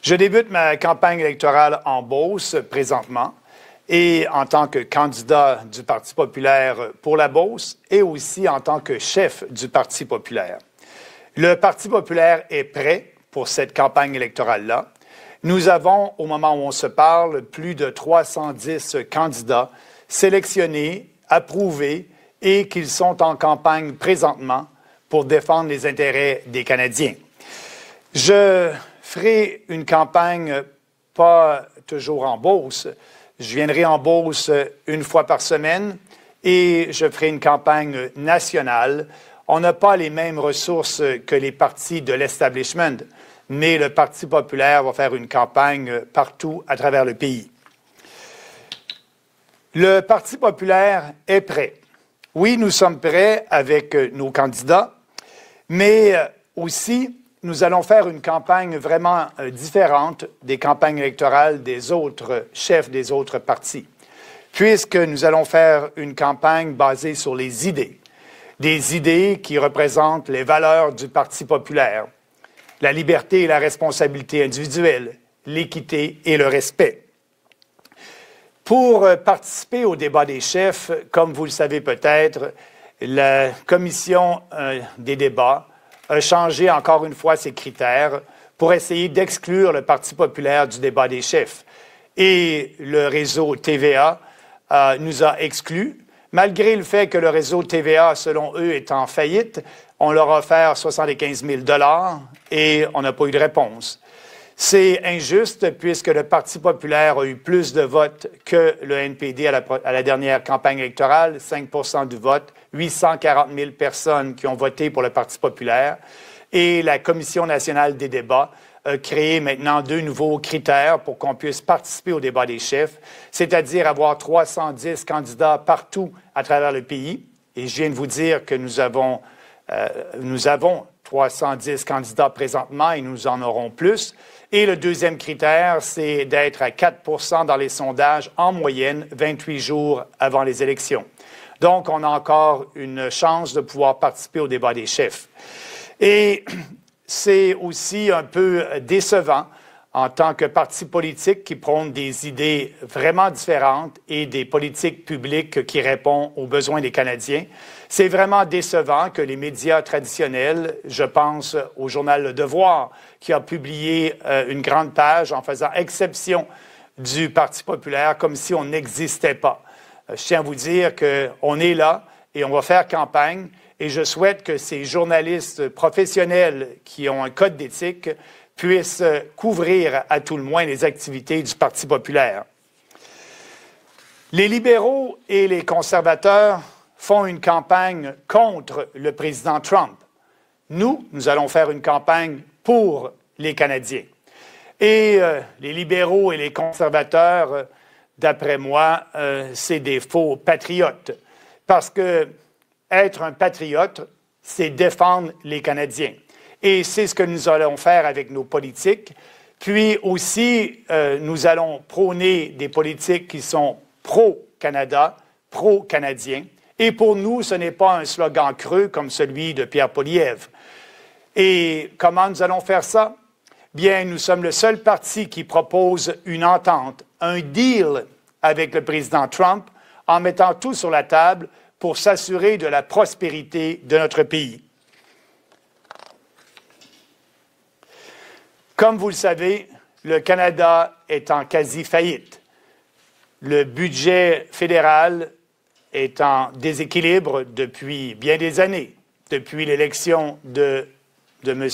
Je débute ma campagne électorale en Beauce présentement et en tant que candidat du Parti populaire pour la Beauce et aussi en tant que chef du Parti populaire. Le Parti populaire est prêt pour cette campagne électorale-là. Nous avons, au moment où on se parle, plus de 310 candidats sélectionnés, approuvés et qui sont en campagne présentement pour défendre les intérêts des Canadiens. Je ferai une campagne pas toujours en Beauce. Je viendrai en Beauce une fois par semaine et je ferai une campagne nationale. On n'a pas les mêmes ressources que les partis de l'establishment, mais le Parti populaire va faire une campagne partout à travers le pays. Le Parti populaire est prêt. Oui, nous sommes prêts avec nos candidats, mais aussi nous allons faire une campagne vraiment différente des campagnes électorales des autres chefs des autres partis, puisque nous allons faire une campagne basée sur les idées, des idées qui représentent les valeurs du Parti populaire, la liberté et la responsabilité individuelle, l'équité et le respect. Pour participer au débat des chefs, comme vous le savez peut-être, la commission des débats a changé encore une fois ses critères pour essayer d'exclure le Parti populaire du débat des chefs. Et le réseau TVA nous a exclus, malgré le fait que le réseau TVA, selon eux, est en faillite. On leur a offert 75 000 $ et on n'a pas eu de réponse. C'est injuste puisque le Parti populaire a eu plus de votes que le NPD à la dernière campagne électorale, 5 % du vote, 840 000 personnes qui ont voté pour le Parti populaire. Et la Commission nationale des débats a créé maintenant 2 nouveaux critères pour qu'on puisse participer au débat des chefs, c'est-à-dire avoir 310 candidats partout à travers le pays. Et je viens de vous dire que nous avons 310 candidats présentement et nous en aurons plus. Et le deuxième critère, c'est d'être à 4 % dans les sondages en moyenne 28 jours avant les élections. Donc, on a encore une chance de pouvoir participer au débat des chefs. Et c'est aussi un peu décevant en tant que parti politique qui prône des idées vraiment différentes et des politiques publiques qui répondent aux besoins des Canadiens. C'est vraiment décevant que les médias traditionnels, je pense au journal Le Devoir, qui a publié une grande page en faisant exception du Parti populaire comme si on n'existait pas. Je tiens à vous dire qu'on est là et on va faire campagne et je souhaite que ces journalistes professionnels qui ont un code d'éthique puissent couvrir à tout le moins les activités du Parti populaire. Les libéraux et les conservateurs font une campagne contre le président Trump. Nous allons faire une campagne pour les Canadiens. Et les libéraux et les conservateurs, d'après moi, c'est des faux patriotes. Parce que être un patriote, c'est défendre les Canadiens. Et c'est ce que nous allons faire avec nos politiques. Puis aussi, nous allons prôner des politiques qui sont pro-Canada, pro-canadiens. Et pour nous, ce n'est pas un slogan creux comme celui de Pierre Poilievre. Et comment nous allons faire ça? Bien, nous sommes le seul parti qui propose une entente, un deal avec le président Trump en mettant tout sur la table pour s'assurer de la prospérité de notre pays. Comme vous le savez, le Canada est en quasi-faillite. Le budget fédéral est en déséquilibre depuis bien des années, depuis l'élection de M.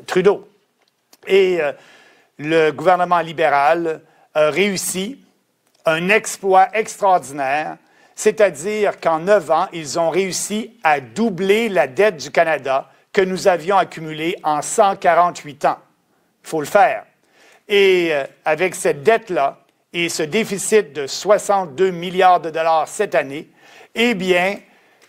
Trudeau. Et le gouvernement libéral a réussi un exploit extraordinaire, c'est-à-dire qu'en 9 ans, ils ont réussi à doubler la dette du Canada que nous avions accumulée en 148 ans. Il faut le faire. Et avec cette dette-là et ce déficit de 62 milliards de dollars cette année, eh bien,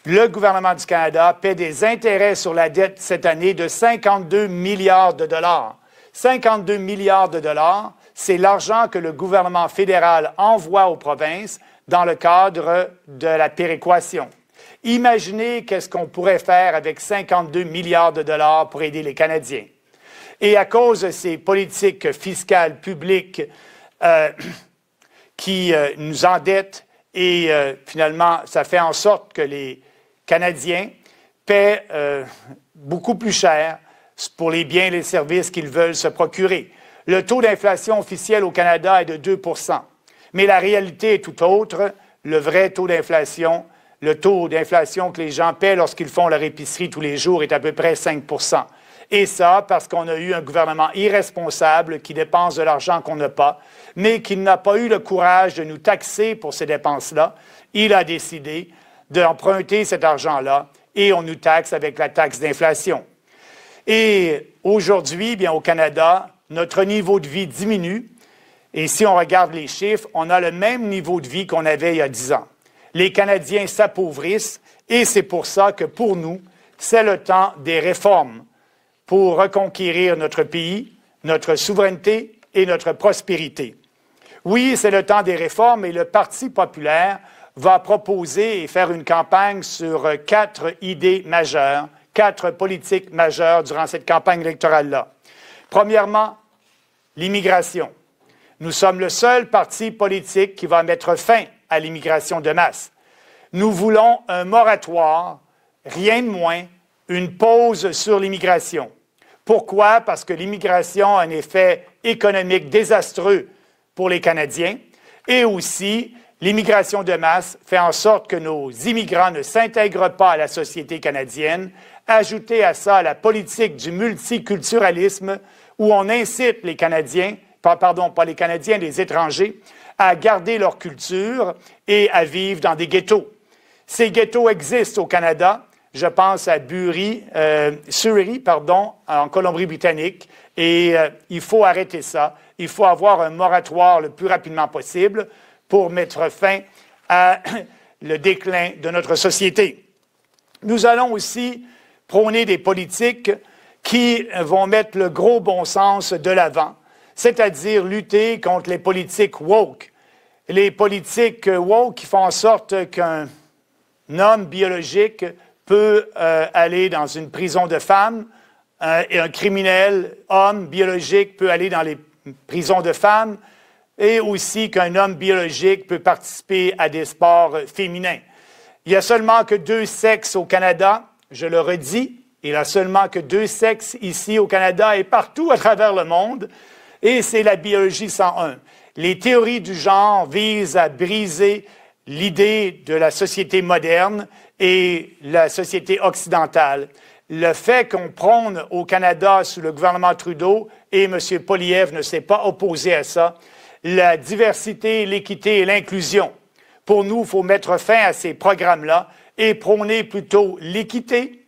le gouvernement du Canada paie des intérêts sur la dette cette année de 52 milliards de dollars. 52 milliards de dollars, c'est l'argent que le gouvernement fédéral envoie aux provinces dans le cadre de la péréquation. Imaginez qu'est-ce qu'on pourrait faire avec 52 milliards de dollars pour aider les Canadiens. Et à cause de ces politiques fiscales publiques qui nous endettent et finalement, ça fait en sorte que les Canadiens paient beaucoup plus cher pour les biens et les services qu'ils veulent se procurer. Le taux d'inflation officiel au Canada est de 2 %. Mais la réalité est tout autre. Le vrai taux d'inflation, le taux d'inflation que les gens paient lorsqu'ils font leur épicerie tous les jours est à peu près 5 %. Et ça, parce qu'on a eu un gouvernement irresponsable qui dépense de l'argent qu'on n'a pas, mais qui n'a pas eu le courage de nous taxer pour ces dépenses-là. Il a décidé d'emprunter cet argent-là et on nous taxe avec la taxe d'inflation. Et aujourd'hui, bien au Canada, notre niveau de vie diminue. Et si on regarde les chiffres, on a le même niveau de vie qu'on avait il y a 10 ans. Les Canadiens s'appauvrissent et c'est pour ça que pour nous, c'est le temps des réformes pour reconquérir notre pays, notre souveraineté et notre prospérité. Oui, c'est le temps des réformes et le Parti populaire va proposer et faire une campagne sur 4 idées majeures, 4 politiques majeures durant cette campagne électorale-là. Premièrement, l'immigration. Nous sommes le seul parti politique qui va mettre fin à l'immigration de masse. Nous voulons un moratoire, rien de moins, une pause sur l'immigration. Pourquoi? Parce que l'immigration a un effet économique désastreux pour les Canadiens et aussi l'immigration de masse fait en sorte que nos immigrants ne s'intègrent pas à la société canadienne. Ajoutez à ça la politique du multiculturalisme où on incite les Canadiens, pardon, pas les Canadiens, les étrangers, à garder leur culture et à vivre dans des ghettos. Ces ghettos existent au Canada. Je pense à Surrey, en Colombie-Britannique, et il faut arrêter ça. Il faut avoir un moratoire le plus rapidement possible pour mettre fin à le déclin de notre société. Nous allons aussi prôner des politiques qui vont mettre le gros bon sens de l'avant, c'est-à-dire lutter contre les politiques woke. Les politiques woke qui font en sorte qu'un homme biologique peut aller dans une prison de femmes et un criminel homme biologique peut aller dans les prisons de femmes et aussi qu'un homme biologique peut participer à des sports féminins. Il n'y a seulement que 2 sexes au Canada, je le redis, il n'y a seulement que 2 sexes ici au Canada et partout à travers le monde, et c'est la biologie 101. Les théories du genre visent à briser l'idée de la société moderne et la société occidentale. Le fait qu'on prône au Canada sous le gouvernement Trudeau, et M. Poilievre ne s'est pas opposé à ça, la diversité, l'équité et l'inclusion. Pour nous, il faut mettre fin à ces programmes-là et prôner plutôt l'équité,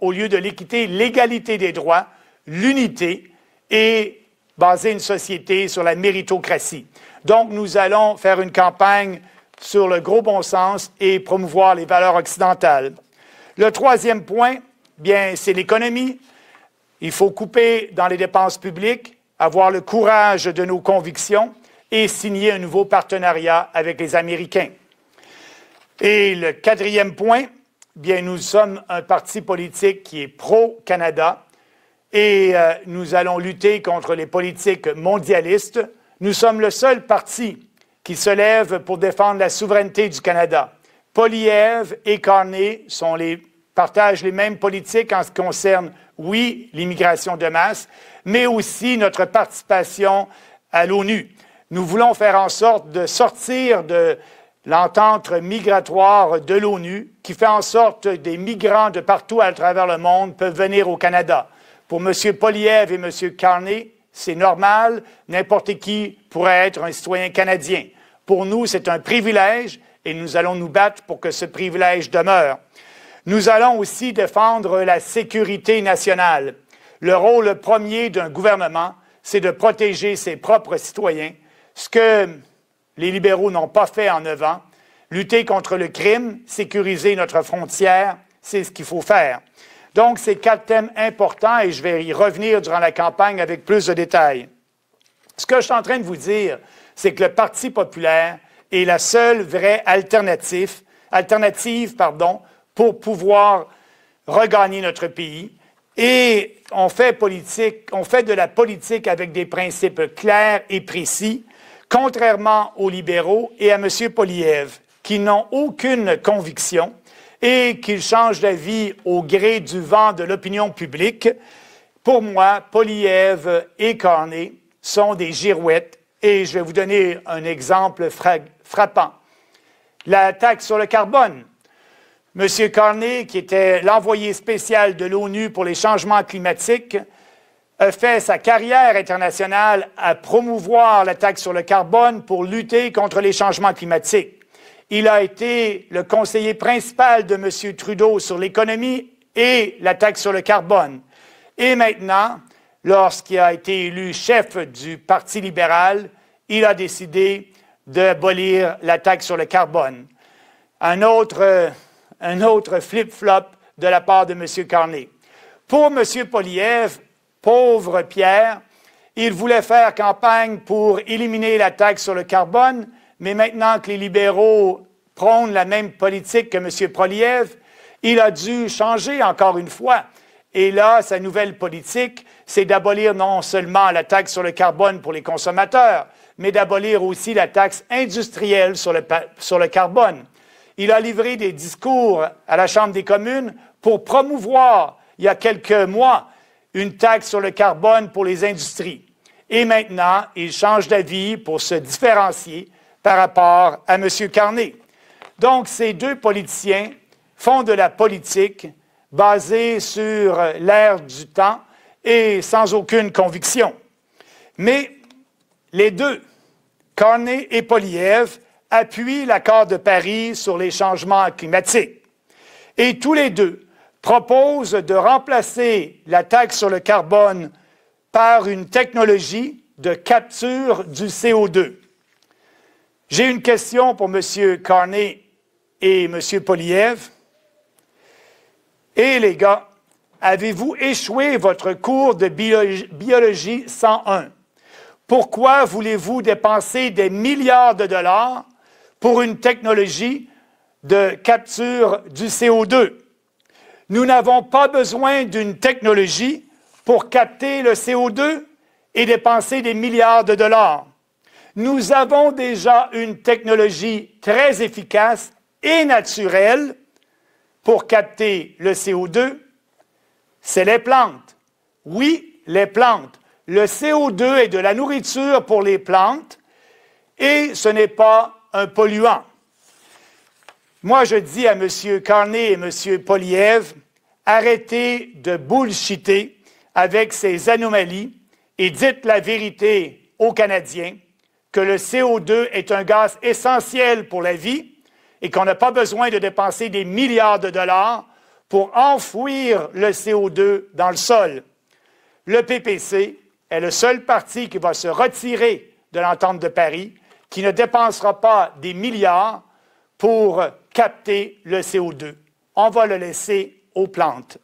au lieu de l'équité, l'égalité des droits, l'unité et baser une société sur la méritocratie. Donc, nous allons faire une campagne sur le gros bon sens et promouvoir les valeurs occidentales. Le troisième point, bien, c'est l'économie. Il faut couper dans les dépenses publiques, avoir le courage de nos convictions et signer un nouveau partenariat avec les Américains. Et le quatrième point, bien, nous sommes un parti politique qui est pro-Canada et nous allons lutter contre les politiques mondialistes. Nous sommes le seul parti qui se lève pour défendre la souveraineté du Canada. Poilievre et Carney partagent les mêmes politiques en ce qui concerne, oui, l'immigration de masse, mais aussi notre participation à l'ONU. Nous voulons faire en sorte de sortir de l'entente migratoire de l'ONU qui fait en sorte que des migrants de partout à travers le monde peuvent venir au Canada. Pour M. Poilievre et M. Carney, c'est normal, n'importe qui pourrait être un citoyen canadien. Pour nous, c'est un privilège et nous allons nous battre pour que ce privilège demeure. Nous allons aussi défendre la sécurité nationale. Le rôle premier d'un gouvernement, c'est de protéger ses propres citoyens, ce que les libéraux n'ont pas fait en 9 ans. Lutter contre le crime, sécuriser notre frontière, c'est ce qu'il faut faire. Donc, c'est 4 thèmes importants et je vais y revenir durant la campagne avec plus de détails. Ce que je suis en train de vous dire, c'est que le Parti populaire est la seule vraie alternative pour pouvoir regagner notre pays Et on fait de la politique avec des principes clairs et précis, contrairement aux libéraux et à M. Poilievre, qui n'ont aucune conviction et qui changent d'avis au gré du vent de l'opinion publique. Pour moi, Poilievre et Carney sont des girouettes, et je vais vous donner un exemple frappant. La taxe sur le carbone. M. Carney, qui était l'envoyé spécial de l'ONU pour les changements climatiques, a fait sa carrière internationale à promouvoir la taxe sur le carbone pour lutter contre les changements climatiques. Il a été le conseiller principal de M. Trudeau sur l'économie et la taxe sur le carbone. Et maintenant, lorsqu'il a été élu chef du Parti libéral, il a décidé d'abolir la taxe sur le carbone. Un autre flip-flop de la part de M. Carney. Pour M. Poilievre, pauvre Pierre, il voulait faire campagne pour éliminer la taxe sur le carbone, mais maintenant que les libéraux prônent la même politique que M. Poilievre, il a dû changer encore une fois. Et là, sa nouvelle politique, c'est d'abolir non seulement la taxe sur le carbone pour les consommateurs, mais d'abolir aussi la taxe industrielle sur le carbone. Il a livré des discours à la Chambre des communes pour promouvoir, il y a quelques mois, une taxe sur le carbone pour les industries. Et maintenant, il change d'avis pour se différencier par rapport à M. Carney. Donc, ces deux politiciens font de la politique basée sur l'air du temps et sans aucune conviction. Mais les deux, Carney et Poilievre, appuient l'accord de Paris sur les changements climatiques. Et tous les deux proposent de remplacer la taxe sur le carbone par une technologie de capture du CO2. J'ai une question pour M. Carney et M. Poilievre. Et les gars, avez-vous échoué votre cours de biologie 101? Pourquoi voulez-vous dépenser des milliards de dollars pour une technologie de capture du CO2? Nous n'avons pas besoin d'une technologie pour capter le CO2 et dépenser des milliards de dollars. Nous avons déjà une technologie très efficace et naturelle pour capter le CO2, c'est les plantes. Oui, les plantes. Le CO2 est de la nourriture pour les plantes et ce n'est pas un polluant. Moi, je dis à M. Carney et M. Poilievre, arrêtez de bullshiter avec ces anomalies et dites la vérité aux Canadiens que le CO2 est un gaz essentiel pour la vie et qu'on n'a pas besoin de dépenser des milliards de dollars pour enfouir le CO2 dans le sol. Le PPC est le seul parti qui va se retirer de l'entente de Paris, qui ne dépensera pas des milliards pour capter le CO2. On va le laisser aux plantes.